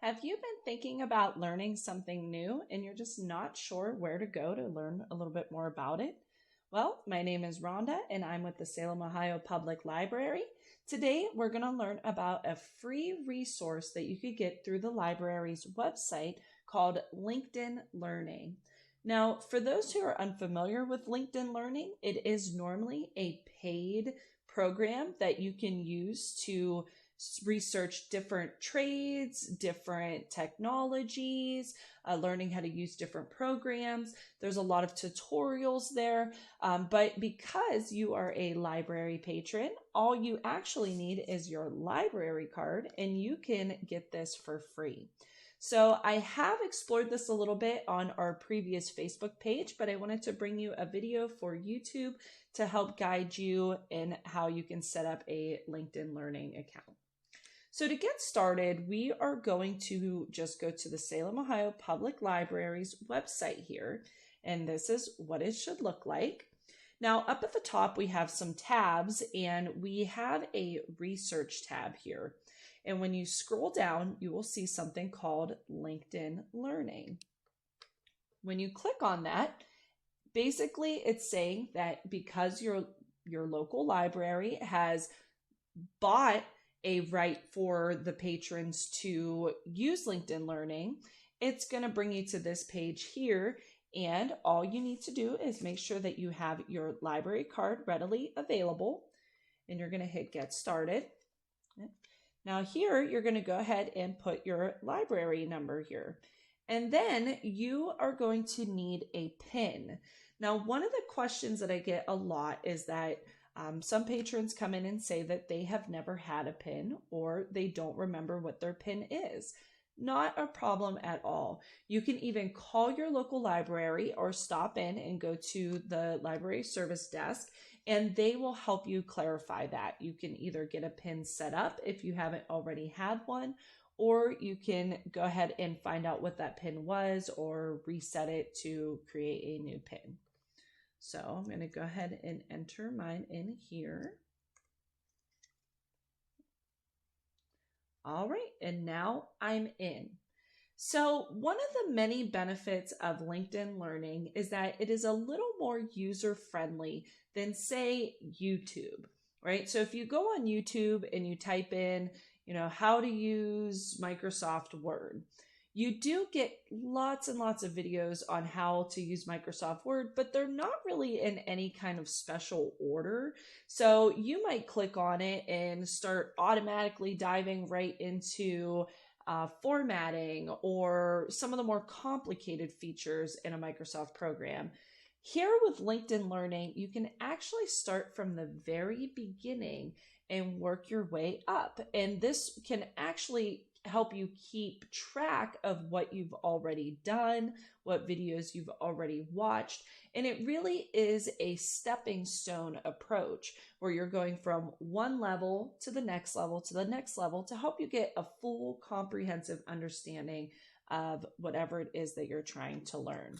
Have you been thinking about learning something new and you're just not sure where to go to learn a little bit more about it? Well, my name is Rhonda and I'm with the Salem, Ohio Public Library. Today, we're going to learn about a free resource that you could get through the library's website called LinkedIn Learning. Now, for those who are unfamiliar with LinkedIn Learning, it is normally a paid program that you can use to research different trades, different technologies, learning how to use different programs. There's a lot of tutorials there, but because you are a library patron, all you actually need is your library card and you can get this for free. So I have explored this a little bit on our previous Facebook page, but I wanted to bring you a video for YouTube to help guide you in how you can set up a LinkedIn Learning account. So to get started, we are going to just go to the Salem, Ohio Public Library's website here, and this is what it should look like. Now, up at the top, we have some tabs, and we have a research tab here. And when you scroll down, you will see something called LinkedIn Learning. When you click on that, basically it's saying that because your local library has bought a right for the patrons to use LinkedIn Learning, it's going to bring you to this page here. And all you need to do is make sure that you have your library card readily available. And you're going to hit Get Started. Now here, you're going to go ahead and put your library number here. And then you are going to need a PIN. Now, one of the questions that I get a lot is that some patrons come in and say that they have never had a PIN or they don't remember what their PIN is. Not a problem at all. You can even call your local library or stop in and go to the library service desk and they will help you clarify that. You can either get a PIN set up if you haven't already had one, or you can go ahead and find out what that PIN was or reset it to create a new PIN. So I'm going to go ahead and enter mine in here. All right, and now I'm in. So one of the many benefits of LinkedIn Learning is that it is a little more user-friendly than, say, YouTube, right? So if you go on YouTube and you type in, how to use Microsoft Word, you do get lots and lots of videos on how to use Microsoft Word, but they're not really in any kind of special order. So you might click on it and start automatically diving right into formatting or some of the more complicated features in a Microsoft program. Here with LinkedIn Learning, you can actually start from the very beginning and work your way up. And this can actually help you keep track of what you've already done, what videos you've already watched. And it really is a stepping stone approach where you're going from one level to the next level to the next level to help you get a full comprehensive understanding of whatever it is that you're trying to learn.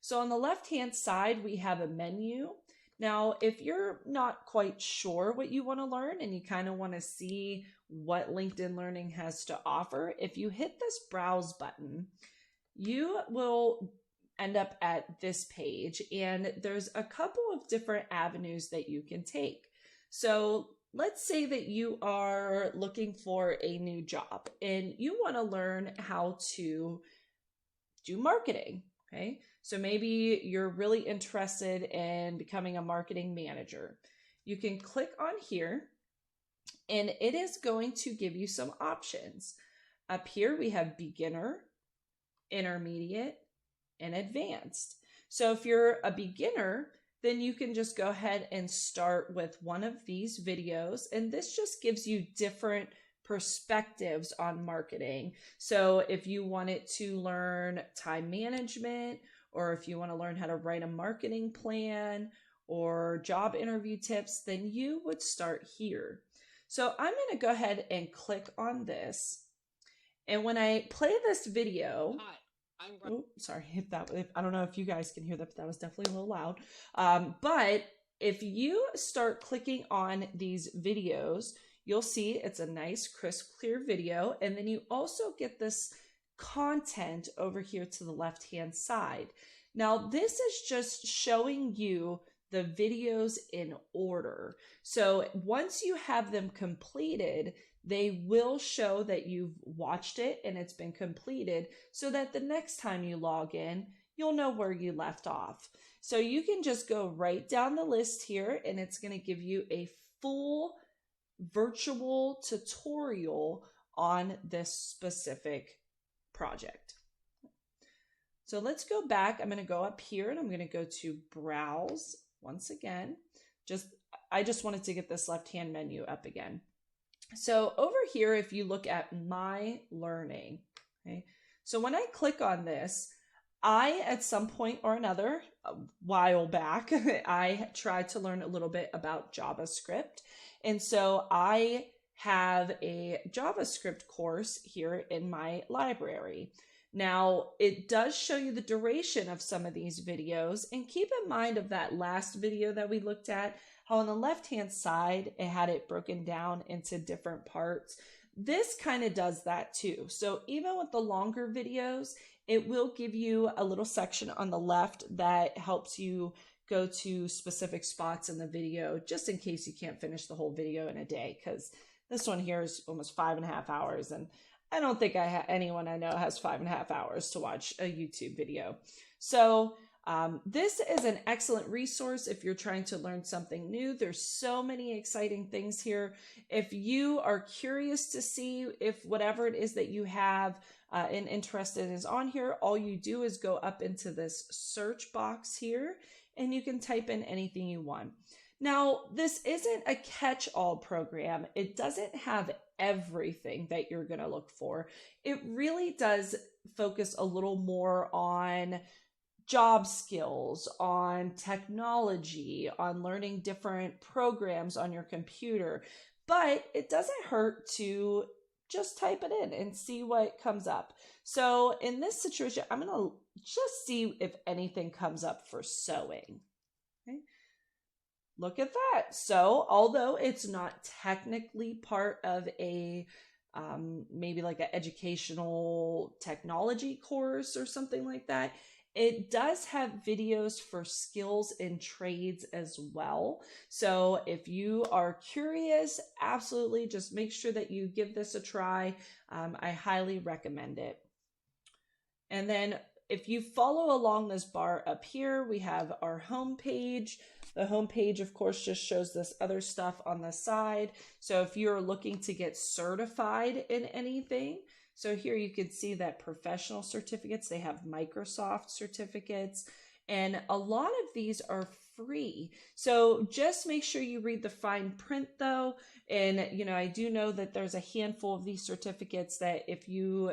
So on the left-hand side, we have a menu. Now, if you're not quite sure what you want to learn and you kind of want to see what LinkedIn Learning has to offer, if you hit this browse button, you will end up at this page and there's a couple of different avenues that you can take. So let's say that you are looking for a new job and you want to learn how to do marketing. Okay, so maybe you're really interested in becoming a marketing manager. You can click on here and it is going to give you some options. Up here we have beginner, intermediate, and advanced. So if you're a beginner, then you can just go ahead and start with one of these videos. And this just gives you different perspectives on marketing. So if you wanted to learn time management, or if you want to learn how to write a marketing plan or job interview tips, then you would start here. So I'm going to go ahead and click on this. And when I play this video, sorry if I don't know if you guys can hear that, but that was definitely a little loud. But if you start clicking on these videos, you'll see it's a nice, crisp, clear video. And then you also get this content over here to the left-hand side. Now, this is just showing you the videos in order. So once you have them completed, they will show that you've watched it and it's been completed, so that the next time you log in, you'll know where you left off. So you can just go right down the list here and it's going to give you a full virtual tutorial on this specific project. So let's go back. I'm going to go up here and I'm going to go to browse once again. I just wanted to get this left-hand menu up again. So over here, if you look at my learning, okay, so when I click on this, at some point or another, a while back, I tried to learn a little bit about JavaScript. And so I have a JavaScript course here in my library. Now, it does show you the duration of some of these videos, and keep in mind of that last video that we looked at, how on the left-hand side, it had it broken down into different parts. This kind of does that too. So even with the longer videos, it will give you a little section on the left that helps you go to specific spots in the video, just in case you can't finish the whole video in a day, because this one here is almost 5.5 hours, and I don't think anyone I know has 5.5 hours to watch a YouTube video. So this is an excellent resource if you're trying to learn something new. There's so many exciting things here. If you are curious to see if whatever it is that you have and interested is on here, all you do is go up into this search box here and you can type in anything you want. Now, this isn't a catch-all program. It doesn't have everything that you're going to look for. It really does focus a little more on job skills, on technology, on learning different programs on your computer. But it doesn't hurt to just type it in and see what comes up. So in this situation, I'm going to just see if anything comes up for sewing. Okay. Look at that. So although it's not technically part of a maybe like an educational technology course or something like that, it does have videos for skills and trades as well. So if you are curious, absolutely just make sure that you give this a try. I highly recommend it. And then if you follow along this bar up here, we have our home page. The home page, of course, just shows this other stuff on the side. So if you're looking to get certified in anything, so here you can see that professional certificates, they have Microsoft certificates, and a lot of these are free. So just make sure you read the fine print though. And, I do know that there's a handful of these certificates that if you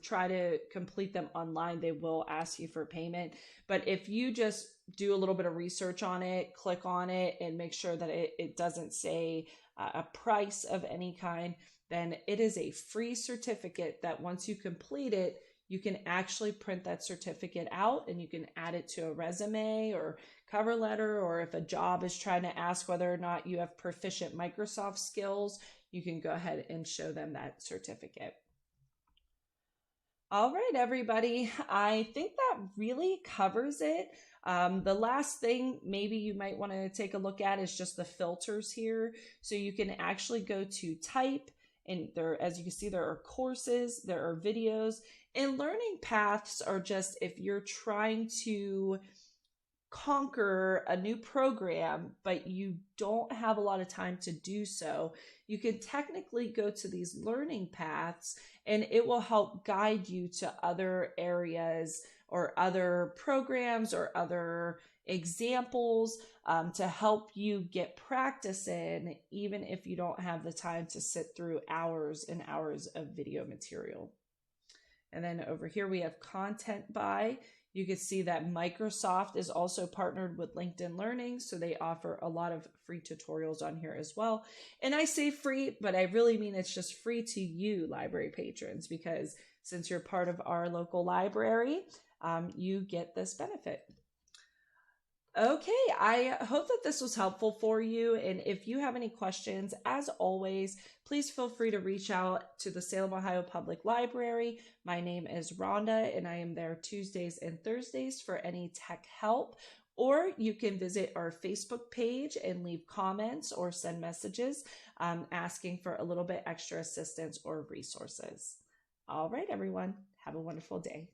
try to complete them online, they will ask you for payment. But if you just do a little bit of research on it, click on it, and make sure that it doesn't say a price of any kind, then it is a free certificate that once you complete it, you can actually print that certificate out and you can add it to a resume or cover letter, or if a job is trying to ask whether or not you have proficient Microsoft skills, you can go ahead and show them that certificate. All right, everybody, I think that really covers it. The last thing maybe you might want to take a look at is just the filters here. So you can actually go to type, and there, as you can see, there are courses, there are videos, and learning paths are just if you're trying to conquer a new program, but you don't have a lot of time to do so, you can technically go to these learning paths and it will help guide you to other areas or other programs or other examples to help you get practice in, even if you don't have the time to sit through hours and hours of video material. And then over here we have content by. You can see that Microsoft is also partnered with LinkedIn Learning, so they offer a lot of free tutorials on here as well. And I say free, but I really mean it's just free to you, library patrons, because since you're part of our local library, you get this benefit. Okay, I hope that this was helpful for you. And if you have any questions, as always, please feel free to reach out to the Salem, Ohio Public Library. My name is Rhonda, and I am there Tuesdays and Thursdays for any tech help. Or you can visit our Facebook page and leave comments or send messages asking for a little bit extra assistance or resources. All right, everyone, have a wonderful day.